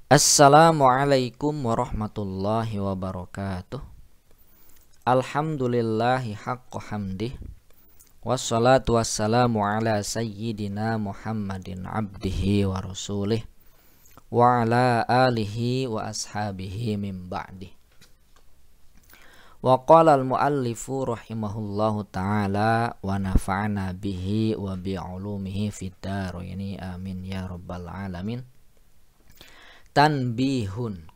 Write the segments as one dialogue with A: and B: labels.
A: Assalamualaikum warahmatullahi wabarakatuh. Alhamdulillahi haqqa hamdih. Wassalatu wassalamu ala sayyidina Muhammadin abdihi wa rasulih wa ala alihi wa ashabihi min ba'dih. Wa qala al-muallifu rahimahullahu ta'ala wa nafa'ana bihi wa bi'ulumihi fid dharaini amin ya rabbal alamin. Tanbihun.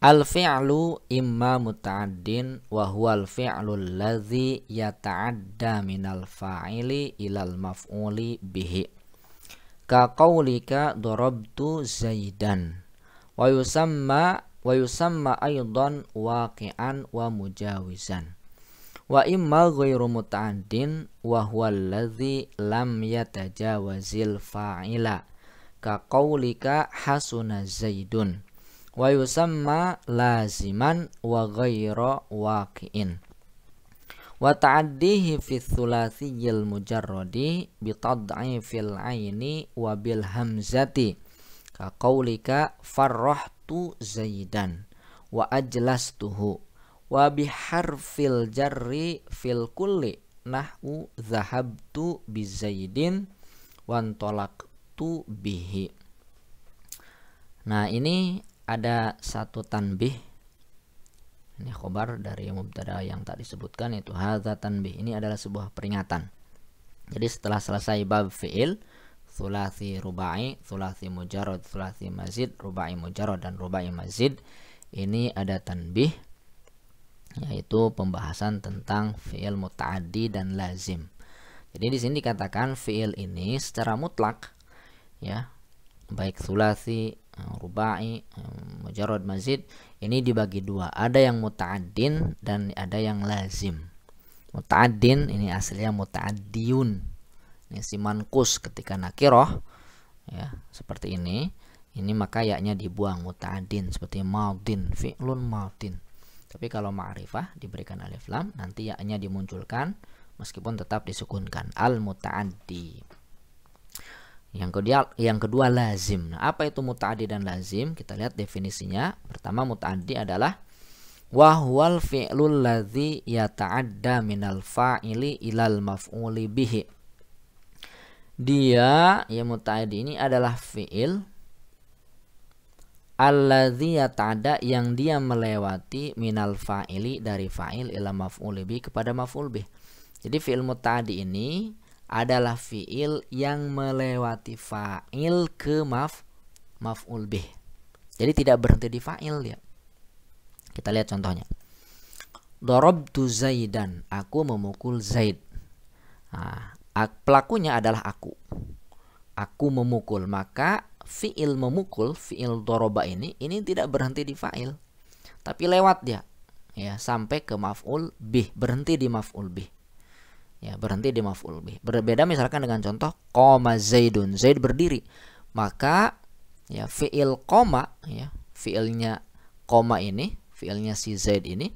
A: Al-fi'lu imma muta'addin wa huwa al-fi'lu alladhi yata'adda minal fa'ili ilal maf'uli bihi. Ka qawlika darabtu zaidan. Wa yusamma aydan waqi'an wa mujawizan. Wa imma ghairu muta'addin wa huwa alladhi lam yatajawazil fa'ila. Ka qaulika hasuna zaidun wa yusamma laziman wa ghairu waqi'in. Wa ta'addihi fi thulathiyil mujarradi bi tad'ifil aini wa bil hamzati ka qaulika farrahtu zaidan wa ajlastuhu wa bi harfil jarri fil kulli nahwu dhahabtu bi zaidin wa antolaqtu bihi. Nah, ini ada satu tanbih. Ini khobar dari mubtada yang tak disebutkan, yaitu hadza tanbih. Ini adalah sebuah peringatan. Jadi setelah selesai bab fi'il, thulathi rubai, thulathi mujarrad, thulathi mazid, rubai mujarrad dan rubai mazid, ini ada tanbih, yaitu pembahasan tentang fi'il muta'addi dan lazim. Jadi di sini dikatakan fi'il ini secara mutlak, ya, baik thulathi, rubai, mujarrad, mazid, ini dibagi dua. Ada yang muta'addin dan ada yang lazim. Muta'addin ini aslinya muta'addiyun. Ini si mankus ketika nakiroh, ya, seperti ini. Ini maka yaknya dibuang, muta'addin, seperti madin, fi'lun madin. Tapi kalau ma'rifah diberikan alif lam, nanti yaknya dimunculkan meskipun tetap disukunkan, al muta'addi. Yang kedua lazim. Nah, apa itu muta'addi dan lazim? Kita lihat definisinya. Pertama, muta'addi adalah wa huwal fi'lul ladzi yata'adda minal fa'ili ilal maf'uli bihi. Dia, ya, muta'addi ini adalah fi'il alladzi yata'adda, yang dia melewati minal fa'ili, dari fa'il, ila maf'uli bihi, kepada maf'ul bih. Jadi fi'il muta'addi ini adalah fi'il yang melewati fa'il ke maf'ul bih. Jadi tidak berhenti di fa'il ya. Kita lihat contohnya. Darabtu zaidan, aku memukul Zaid. Nah, pelakunya adalah aku. Aku memukul, maka fi'il memukul, fi'il doroba ini tidak berhenti di fa'il, tapi lewat dia, ya, sampai ke maf'ul bih, berhenti di maf'ul bih. Ya, berhenti di maf'ul bih. Berbeda misalkan dengan contoh qoma zaidun, Zaid berdiri. Maka ya fi'il qoma, ya, fi'ilnya qoma ini, fi'ilnya si Zaid ini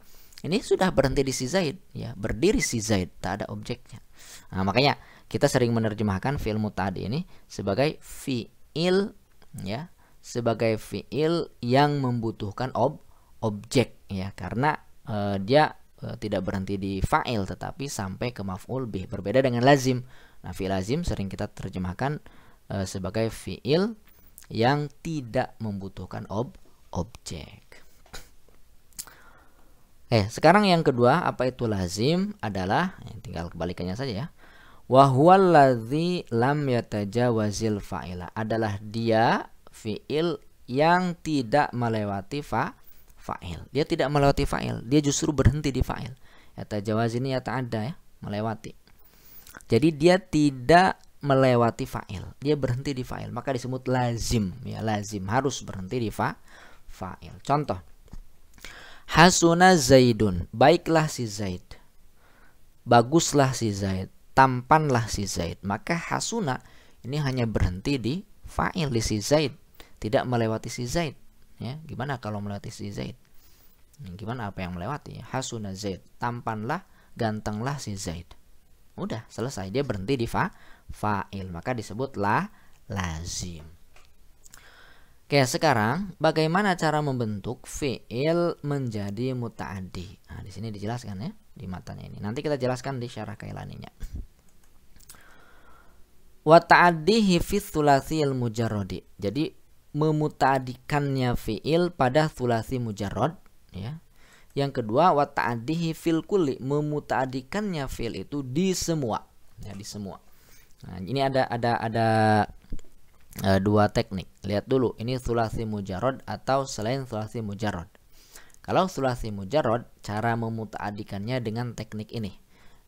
A: sudah berhenti di si Zaid, ya, berdiri si Zaid, tak ada objeknya. Nah, makanya kita sering menerjemahkan fi'il muta'addi ini sebagai fi'il, ya, sebagai fi'il yang membutuhkan objek, ya, karena dia tidak berhenti di fa'il tetapi sampai ke maf'ul bih. Berbeda dengan lazim. Nah, fi'il lazim sering kita terjemahkan sebagai fi'il yang tidak membutuhkan objek. Sekarang yang kedua, apa itu lazim? Adalah, tinggal kebalikannya saja ya. Wa huwal ladzi lam yatajawazil fa'ila. Adalah dia fi'il yang tidak melewati fa'il. Dia tidak melewati fa'il, dia justru berhenti di fa'il. Yatajawaz ini yata'adda, ya, melewati. Jadi dia tidak melewati fa'il, dia berhenti di fa'il, maka disebut lazim, ya, lazim harus berhenti di fa'il. Contoh, hasuna zaidun, baiklah si Zaid, baguslah si Zaid, tampanlah si Zaid. Maka hasuna ini hanya berhenti di fa'il, di si Zaid, tidak melewati si Zaid. Ya, gimana kalau melewati si Zaid? Gimana apa yang melewati? Hasuna Zaid, tampanlah, gantenglah si Zaid. Udah selesai, dia berhenti di fa'il, maka disebutlah lazim. Oke, sekarang bagaimana cara membentuk fi'il menjadi muta'addi? Nah, di sini dijelaskan ya di matanya ini. Nanti kita jelaskan di syarah Kailaninya. Wa ta'addihi fi tsulatsil mujarradi. Jadi memuta'addikannya fi'il pada tsulasi mujarrad ya. Yang kedua wa ta'addihi fil kulli, memuta'addikannya fi'il itu di semua. Ya, di semua. Nah, ini ada dua teknik. Lihat dulu, ini tsulasi mujarrad atau selain tsulasi mujarrad. Kalau tsulasi mujarrad, cara memuta'addikannya dengan teknik ini.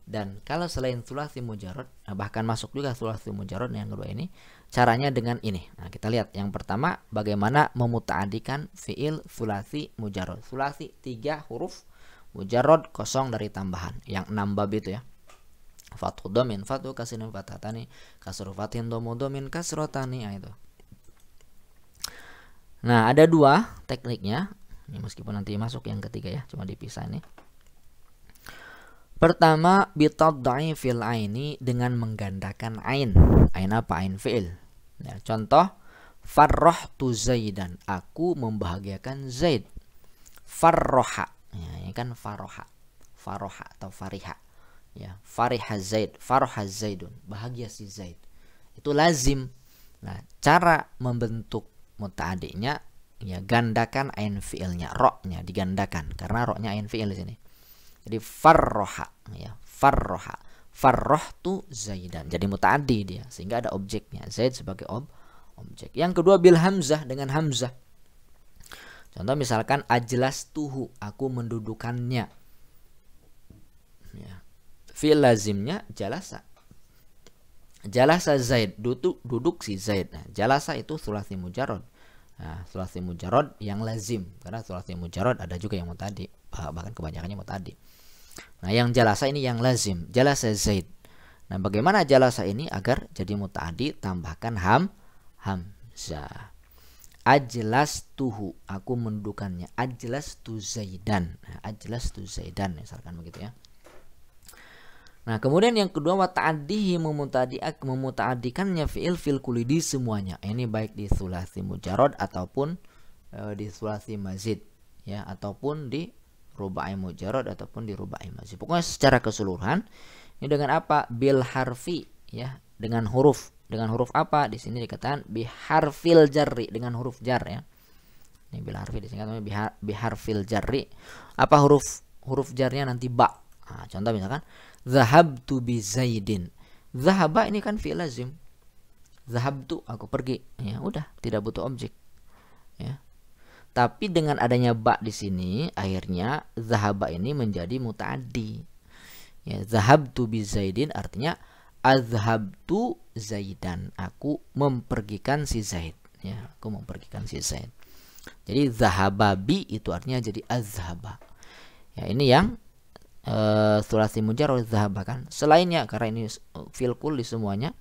A: Dan kalau selain tsulasi mujarrad, bahkan masuk juga tsulasi mujarrad yang kedua ini, caranya dengan ini. Nah, kita lihat yang pertama bagaimana memuta'addikan fi'il tsulasi mujarrad. Tsulasi 3 huruf, mujarrad kosong dari tambahan, yang 6 bab itu ya. Fathu domin, fathu kasinin fathatani, kasru fathin domu domin kasrotani, itu. Nah, ada dua tekniknya. Ini meskipun nanti masuk yang ketiga ya, cuma dipisah ini. Pertama, bitadda'i fil aini, dengan menggandakan ain. Ain apa? Ain fi'il. Ya, contoh, farrohtu zaidan, aku membahagiakan Zaid. Farroha, ya, ini kan faroha, faroha atau fariha. Ya, fariha Zaid, faroha Zaidun, bahagia si Zaid. Itu lazim. Nah, cara membentuk muta'addinya ya gandakan ain fi'ilnya, ro-nya digandakan karena ro-nya ain fi'il di sini. Jadi farroha ya, farroha, farrohtu Zaidan. Jadi muta'addi dia sehingga ada objeknya, Zaid sebagai objek. Yang kedua bil hamzah, dengan hamzah. Contoh misalkan ajlastuhu, aku mendudukannya. Ya. Fi'il lazimnya jalasa. Jalasa Zaid, duduk si Zaid. Nah, jalasa itu tsulasi mujarrad. Nah, tsulasi mujarrad yang lazim, karena tsulasi mujarrad ada juga yang muta'addi, bahkan kebanyakannya muta'addi. Nah, yang jalasa ini yang lazim, jalasa Zaid. Nah, bagaimana jalasa ini agar jadi muta'addi? Tambahkan hamzah. Ajlastuhu, aku mendudukannya. Ajlastu Zaidan. Nah, ajlastu Zaidan misalkan begitu ya. Nah, kemudian yang kedua wa ta'addihi, memuta'addikannya fi'il fil kulli, di semuanya. Ini baik di tsulasi mujarrad ataupun di tsulasi mazid ya, ataupun di rubai mujarrad ataupun di rubai mazid. Pokoknya secara keseluruhan ini dengan apa? Bil harfi ya, dengan huruf. Dengan huruf apa? Di sini dikatakan bi harfil jarri, dengan huruf jar ya. Ini bil harfi disingkat namanya bi harfil jarri. Apa huruf jarnya? Nanti ba. Nah, contoh misalkan zahabtu bi Zaidin. Zahaba ini kan fi'il lazim. Zahabtu, aku pergi. Ya, udah, tidak butuh objek. Ya. Tapi dengan adanya ba di sini, akhirnya zahaba ini menjadi muta'addi. Ya, zahabtu bi Zaidin artinya azhabtu Zaidan. Aku mempergikan si Zaid. Ya, aku mempergikan si Zaid. Jadi zahaba bi itu artinya jadi azhaba. Ya, ini yang tsulasi mujarrad zahaba kan. Selainnya karena ini fil kulli semuanya,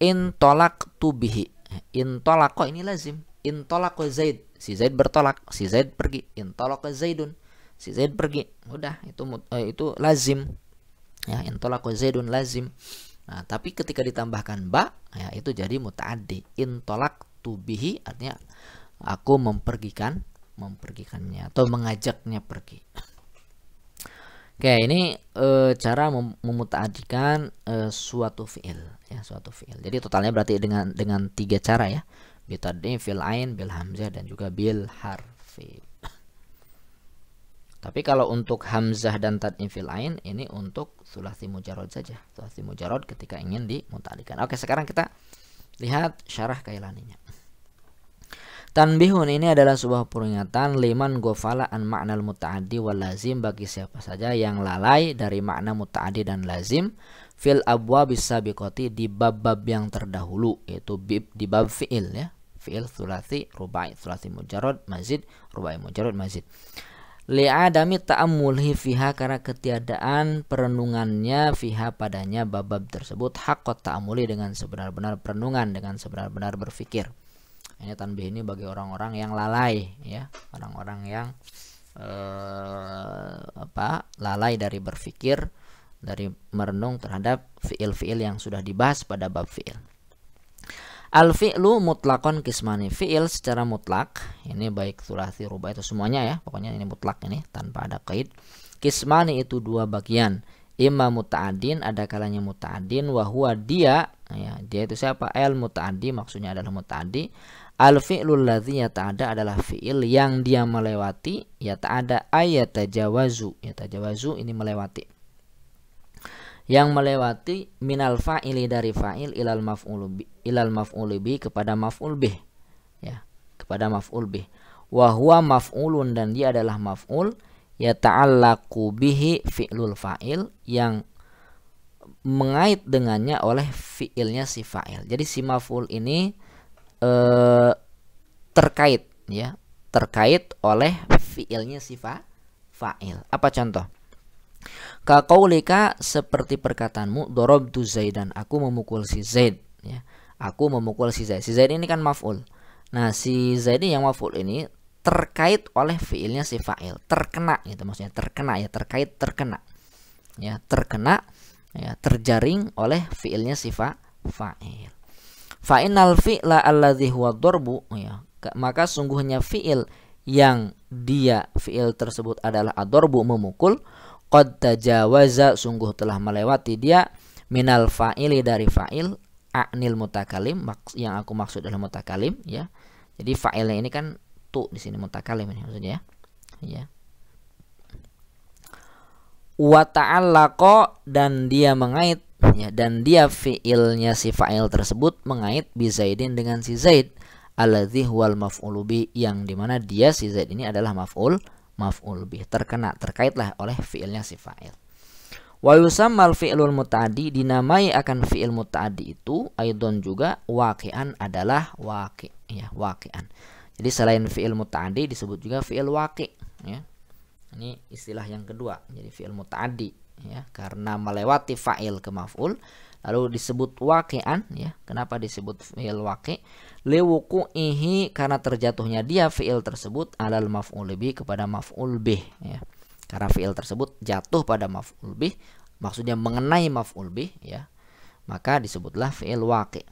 A: intolaqtu bihi. Intolaqa ini lazim. Intolaqa Zaid, si Zaid bertolak, si Zaid pergi. Intolaqa Zaidun, si Zaid pergi. Udah, itu lazim. Ya, intolaqa Zaidun lazim. Nah, tapi ketika ditambahkan ba, ya itu jadi muta'addi. Intolaqtu bihi artinya aku mempergikannya atau mengajaknya pergi. Oke, ini cara memuta'addikan suatu fi'il ya, suatu fi'il. Jadi totalnya berarti dengan 3 cara ya. Bitaddi fil ain, bil hamzah, dan juga bil harfi. Tapi kalau untuk hamzah dan tad'i fil ain ini untuk tsulasi mujarrad saja. Tsulasi mujarrad ketika ingin dimuta'addikan. Oke, sekarang kita lihat syarah Kailaninya. Tanbihun, ini adalah sebuah peringatan liman ghafala an ma'nal muta'addi wal lazim, bagi siapa saja yang lalai dari makna muta'addi dan lazim fil abwabis sabiqati, di bab-bab yang terdahulu, yaitu di bab fi'il ya. Fi'il tsulasi, rubai, tsulasi mujarrad, mazid, rubai mujarrad, mazid. Li'adami ta'ammulhi fiha, karena ketiadaan perenungannya fiha padanya bab-bab tersebut, haqqat ta'ammuli, dengan sebenar-benar perenungan, dengan sebenar-benar berfikir. Ini tanbih ini bagi orang-orang yang lalai ya, orang-orang yang lalai dari berfikir, dari merenung terhadap fiil-fiil yang sudah dibahas pada bab fiil. Al fi'lu mutlaqon kismani. Fi'il secara mutlak, ini baik tsulats rubai itu semuanya ya, pokoknya ini mutlak ini tanpa ada qaid. Kismani itu dua bagian. Imma muta'addin, ada kalanya muta'addin, wa huwa dia, ya, dia itu siapa? Al muta'addi, maksudnya adalah muta'addi. Al fi'lul ladzi yata'adda adalah fi'il yang dia melewati, yata'adda ayatajawazu. Yatajawazu ini melewati. Yang melewati minal fa'ili dari fa'il ilal maf'ul bi kepada maf'ul bih, ya, kepada maf'ul bih. Wa huwa maf'ulun, dan dia adalah maf'ul yata'allaqu bihi fi'lul fa'il, yang mengait dengannya oleh fi'ilnya si fa'il. Jadi si maf'ul ini terkait, ya, terkait oleh fi'ilnya si fa'il. Apa contoh? Ka qaulika, seperti perkataanmu, darabtu Zaidan, aku memukul si Zaid, ya. Aku memukul si Zaid. Si Zaid ini kan maf'ul. Nah, si Zaid yang maf'ul ini terkait oleh fiilnya si fa'il, terkena gitu, maksudnya terkena, ya, terkait, terkena, ya, terkena, ya, terjaring oleh fiilnya si fa'il. Fa'innal fi'la alladzi huwa darbu, ya, maka sungguhnya fiil yang dia fiil tersebut adalah ad-darbu, memukul, qad tajawaza, sungguh telah melewati dia, minal fa'ili dari fa'il, a'nil mutakalim, yang aku maksud adalah mutakalim, ya. Jadi fa'ilnya ini kan tu di sini, mutakalim ini maksudnya, ya. Wa ta'allaqa, dan dia mengait, ya, dan dia fi'ilnya si fa'il tersebut mengait bi Zaidin dengan si Zaid, alladzi huwal maf'ulu bi, yang dimana dia si Zaid ini adalah maf'ul bih, terkena, terkaitlah oleh fiilnya si fa'il. Wa yusammal fi'lul muta'addi, dinamai akan fi'il muta'addi itu aidon juga waqi'an, adalah waqi', ya, waqi'an. Jadi selain fi'il muta'addi disebut juga fi'il waqi', ya. Ini istilah yang kedua. Jadi fi'il muta'addi, ya, karena melewati fa'il ke maf'ul lalu disebut waqi'an, ya. Kenapa disebut fi'il waqi'? Liwuqu'ihi, karena terjatuhnya dia fi'il tersebut alal maf'ul bih, kepada maf'ul bih, ya. Karena fi'il tersebut jatuh pada maf'ul bih, maksudnya mengenai maf'ul bih, ya, maka disebutlah fi'il waqi'.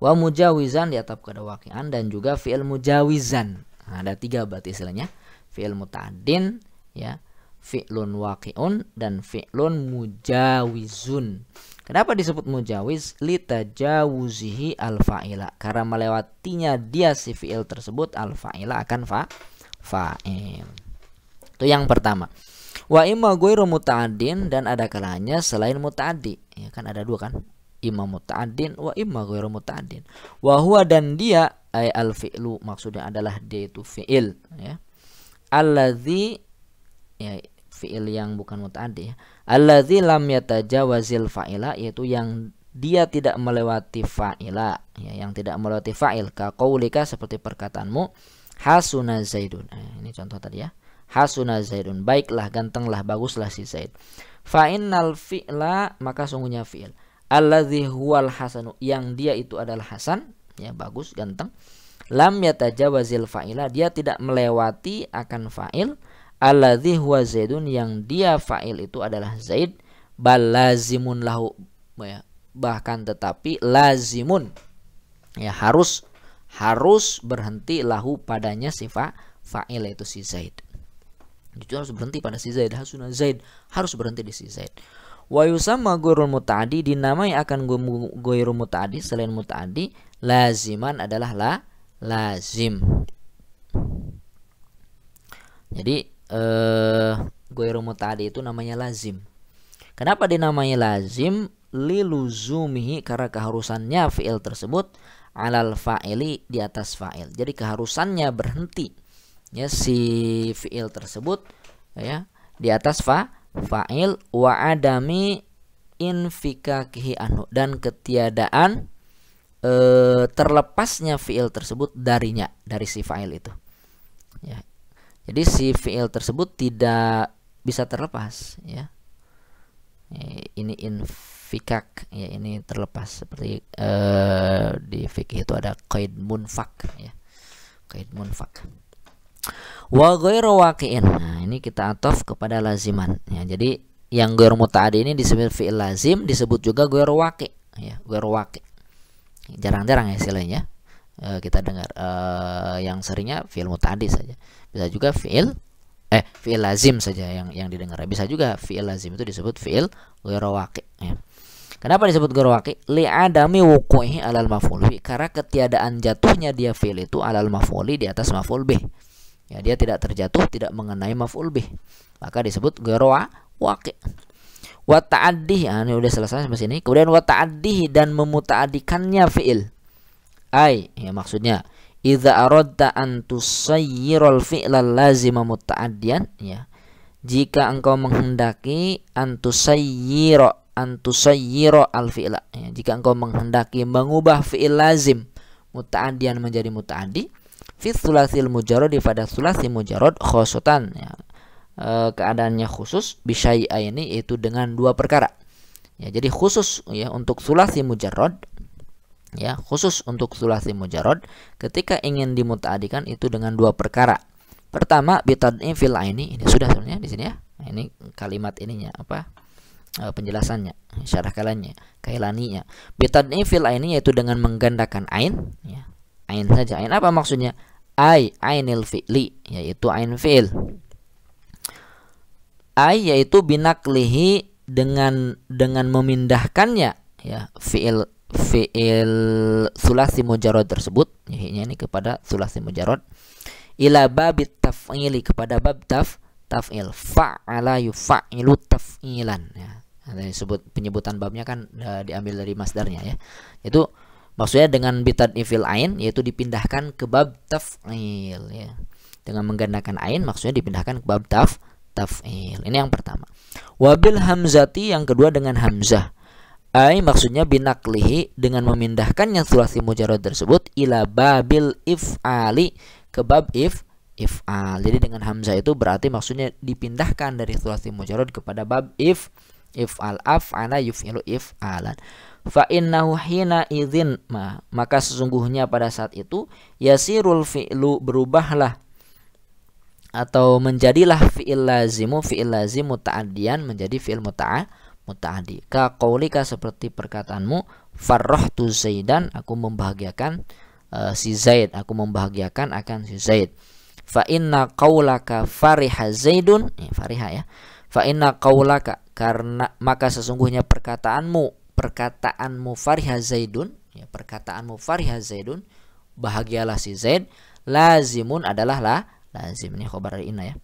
A: Wa mujawizan, diatap kepada waqi'an, dan juga fi'il mujawizan. Nah, ada tiga berarti istilahnya, fi'il muta'addin, ya, fi'lun waqi'un, dan fi'lun mujawizun. Kenapa disebut mujawiz? Litajawuzihi al-fa'ila, karena melewatinya dia si fi'il tersebut al-fa'ila akan fa'il. Itu yang pertama. Wa imma ghairu muta'addin, dan ada kalanya selain muta'addi, ya kan ada dua kan, imma muta'addin wa imma ghairu muta'addin. Wa huwa, dan dia ay al-fi'lu, maksudnya adalah dia itu fi'il, ya, alladzi, ya, fi'il yang bukan muta'addi, ya, alladzi lam yatajawazil fa'ila, yaitu yang dia tidak melewati fa'ila, ya, yang tidak melewati fa'il. Ka qaulika, seperti perkataanmu, hasuna Zaidun. Ini contoh tadi, ya, hasuna Zaidun, baiklah, gantenglah, baguslah si Zaid. Fa innal fi'la, maka sungguhnya fi'il, alladzi huwal hasanu, yang dia itu adalah hasan, ya, bagus, ganteng, lam yatajawazil fa'ila, dia tidak melewati akan fa'il, alladzi huwa Zaidun, yang dia fa'il itu adalah Zaid, bal lazimun lahu, ya, bahkan tetapi lazimun, ya, harus berhenti lahu padanya si fa'il itu si Zaid. Itu harus berhenti pada si Zaid, hasuna Zaid, harus berhenti di si Zaid. Wa yusamma ghairul muta'addi, dinamai akan ghairul muta'addi selain muta'addi, laziman, adalah lazim. Jadi ghairu muta'addi itu namanya lazim. Kenapa dinamai lazim? Liluzumihi, karena keharusannya fi'il tersebut alal fa'ili, di atas fa'il. Jadi keharusannya berhenti, ya, si fi'il tersebut, ya, di atas fa'il, wa adami infikakihi anhu, dan ketiadaan terlepasnya fi'il tersebut darinya, dari si fa'il itu, ya. Jadi si fi'il tersebut tidak bisa terlepas, ya. Ini infikak, ya, ini terlepas, seperti di fikih itu ada qaid munfak, ya, qaid munfak. Wa ghairu waqi'in, nah ini kita ataf kepada laziman, ya. Jadi yang ghairu muta'addi ini disebut fi'il lazim, disebut juga ghairu waqi', ya, ghairu waqi', Jarang-jarang ya istilahnya kita dengar, yang seringnya fi'il muta'addi saja. Bisa juga fi'il lazim saja yang didengar. Bisa juga fi'il lazim itu disebut fi'il ghairu waqi' ya. Kenapa disebut ghairu waqi'? Li'adami wuqu'ihi 'alal maf'ul bih, karena ketiadaan jatuhnya dia fi'il itu 'alal maf'uli, di atas maf'ul bih. Ya, dia tidak terjatuh, tidak mengenai maf'ul bih. Maka disebut ghairu waqi'. Wa ta'addihi, ini udah selesai sampai sini. Kemudian wa ta'addihi, dan memuta'addikannya fi'il. Ya maksudnya idza aradta an tusayyiral fi'lal lazima muta'addiyan, ya. Jika engkau menghendaki an tusayyira al fi'la, ya. Jika engkau menghendaki mengubah fi'il lazim muta'addiyan menjadi muta'addi fi tsulatsil mujarrad, pada tsulasi mujarrad khosotan, ya. Keadaannya khusus bisyai'aini, yaitu dengan dua perkara. Ya, jadi khusus ya untuk tsulasi mujarrad, ya, khusus untuk tsulasi mujarrad ketika ingin dimuta'addikan itu dengan dua perkara. Pertama bitad'im fil aini, ini sudah sebenarnya di sini ya. Ini kalimat ininya penjelasannya, syarah kailaninya. Bitad'im fil aini, yaitu dengan menggandakan ain, ya. Ain saja. Ain apa maksudnya? Ainil fi'li, yaitu ain fi'il. Yaitu binaklihi, dengan memindahkannya, ya, fi'il sulasi mujarrad tersebut, ya, ini kepada sulasi mujarrad, ila babit taf'ili, kepada bab taf'il, fa'ala yufa'ilu taf'ilan, ya. Disebut penyebutan babnya kan diambil dari masdarnya, ya. Itu maksudnya dengan bitad'i fil ain, yaitu dipindahkan ke bab taf'il, ya. Dengan menggandakan ain maksudnya dipindahkan ke bab taf'il. Ini yang pertama. Wabil hamzati, yang kedua dengan hamzah. Maksudnya binaklihi, dengan memindahkannya sulasi mujarrad tersebut ila babil if'ali, ke bab if'al. Jadi dengan hamzah itu berarti maksudnya dipindahkan dari sulasi mujarrad kepada bab if'al, af'ala yuf'ilu if'alan. Fa innahu hina idzin, maka sesungguhnya pada saat itu yasirul fi'lu, berubahlah atau menjadilah fi'il lazim muta'addiyan menjadi fi'il muta'addi. Ka qaulika, seperti perkataanmu, farrahtu zaidan, aku membahagiakan si Zaid, aku membahagiakan akan si Zaid. Fa inna qaulaka fariha zaidun, fariha, ya. Fa inna qaulaka, karena maka sesungguhnya perkataanmu fariha zaidun, ya, perkataanmu fariha zaidun, bahagialah si Zaid, lazimun adalah lazim, ini khobar dari inna, ya.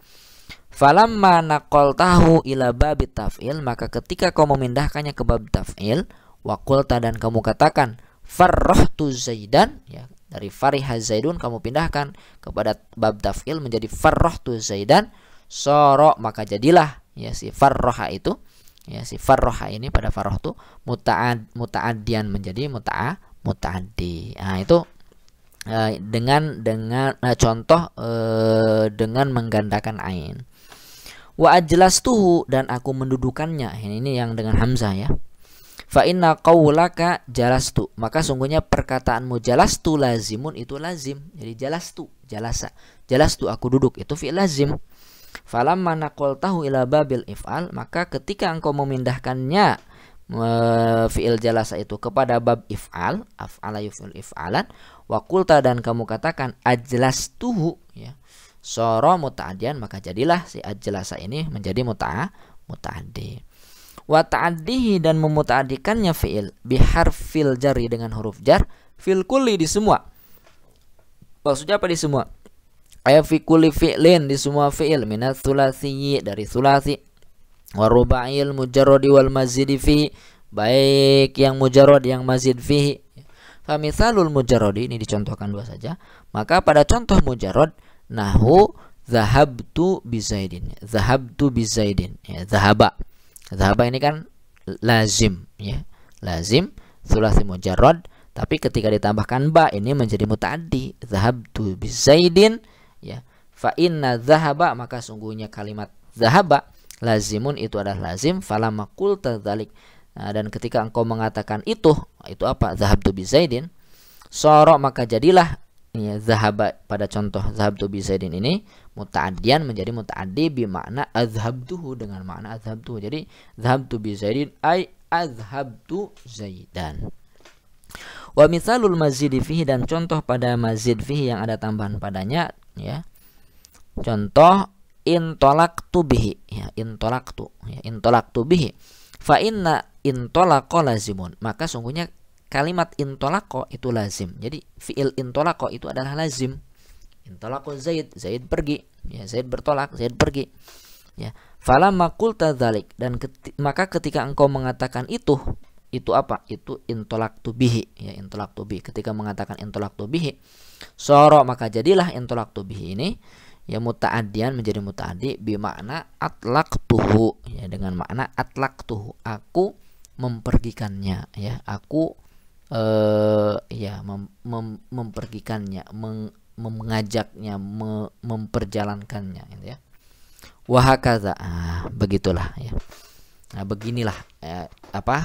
A: Falamma naqaltahu ila babit taf'il, maka ketika kau memindahkannya ke bab taf'il, wa qulta, dan kamu katakan farrahtu zaidan, ya, dari fariha zaidun kamu pindahkan kepada bab taf'il menjadi farrahtu zaidan, soro, maka jadilah, ya, si farroha itu, ya, si farroha ini pada farrohtu muta'addian menjadi muta'addi. Nah, itu dengan contoh dengan menggandakan ain. Wa ajlastuhu, dan aku mendudukannya. Ini yang dengan hamzah, ya. Fa inna qaulaka jalastu, maka sungguhnya perkataanmu jalastu lazimun, itu lazim. Jadi jalastu aku duduk, itu fi'il lazim. Falamma naqaltahu ila babil if'al, maka ketika engkau memindahkannya fi'il jalasa itu kepada bab if'al, af'ala yuf'il if'alan, wa qulta, dan kamu katakan ajlastuhu, ya, soro muta'addian, maka jadilah si ajlasa ini menjadi muta'addi. Wa ta'addihi, dan memuta'addikannya fi'il biharfil jari, dengan huruf jar, fil kulli, di semua. Maksudnya apa di semua? Fi kulli fi'lin, di semua fi'il, minat tsulasi, dari tsulasi, wa ruba'il mujarradi wal mazidi fi, baik yang mujarrad yang mazid fihi. Fa mithalul mujarradi, ini dicontohkan dua saja. Maka pada contoh mujarrad, nahu zahabtu bizaidin, ya, zahaba ini kan lazim, ya, lazim tsulasi mujarrad, tapi ketika ditambahkan ba ini menjadi muta'addi, zahabtu bizaidin, ya. Fa inna zahaba, maka sungguhnya kalimat zahaba lazimun, itu adalah lazim. Falamma qulta dzalik, dan ketika engkau mengatakan itu apa? Zahabtu bizaidin, soro, maka jadilah, ya, zahaba pada contoh zahabtu bizaidin ini muta'addian menjadi muta'addi bimakna azhabtuhu, dengan makna azhabtuhu. Jadi zahabtu bizaidin ay azhabtu zaidan. Wa mitsalul mazidi fihi, dan contoh pada mazid fihi yang ada tambahan padanya, ya. Contoh intolaktu bihi, ya, intolaktu bihi. Fa inna intolaqa lazimun, maka sungguhnya kalimat intolaqa itu lazim. Jadi fiil intolaqa itu adalah lazim. Intolaqa Zaid, Zaid pergi, ya, Zaid bertolak, Zaid pergi. Ya, falamma qulta dzalik, dan maka ketika engkau mengatakan itu apa? Itu intolaktu bihi, ya, intolaktu bihi. Ketika mengatakan intolaktu bihi, soro, maka jadilah intolaktu bihi ini, ya, muta'addian, menjadi muta'addi bimakna atlaqtuhu, ya, dengan makna atlaqtuhu, aku mempergikannya, ya, aku ya, mempergikannya, mengajaknya, memperjalankannya, gitu ya. Wahakaza, begitulah, ya. Nah, beginilah, ya,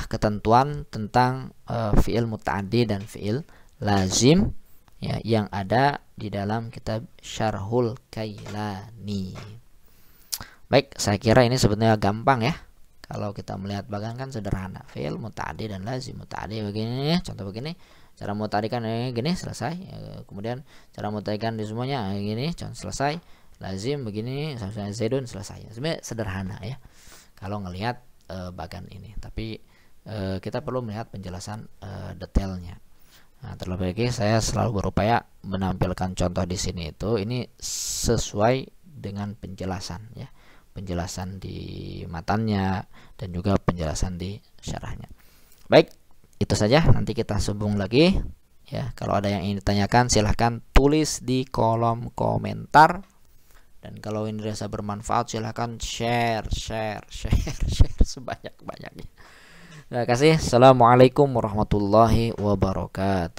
A: ketentuan tentang fiil muta'addi dan fiil lazim, ya, yang ada di dalam kitab Syarhul Kailani. Baik, saya kira ini sebetulnya gampang, ya. Kalau kita melihat bagan kan sederhana, fiil muta'addi dan lazim. Muta'addi begini, contoh begini, cara muta'addikan gini, selesai. Kemudian cara muta'addikan di semuanya gini, contoh selesai. Lazim begini, sampai Zaidun, selesai. Sebenarnya sederhana, ya, kalau ngelihat bagan ini. Tapi kita perlu melihat penjelasan detailnya. Nah, terlebih lagi saya selalu berupaya menampilkan contoh di sini itu ini sesuai dengan penjelasan, ya, penjelasan di matannya dan juga penjelasan di syarahnya. Baik, itu saja. Nanti kita sambung lagi, ya. Kalau ada yang ingin ditanyakan silahkan tulis di kolom komentar. Dan kalau ini dirasa bermanfaat silahkan share sebanyak-banyaknya. Terima kasih. Assalamualaikum warahmatullahi wabarakatuh.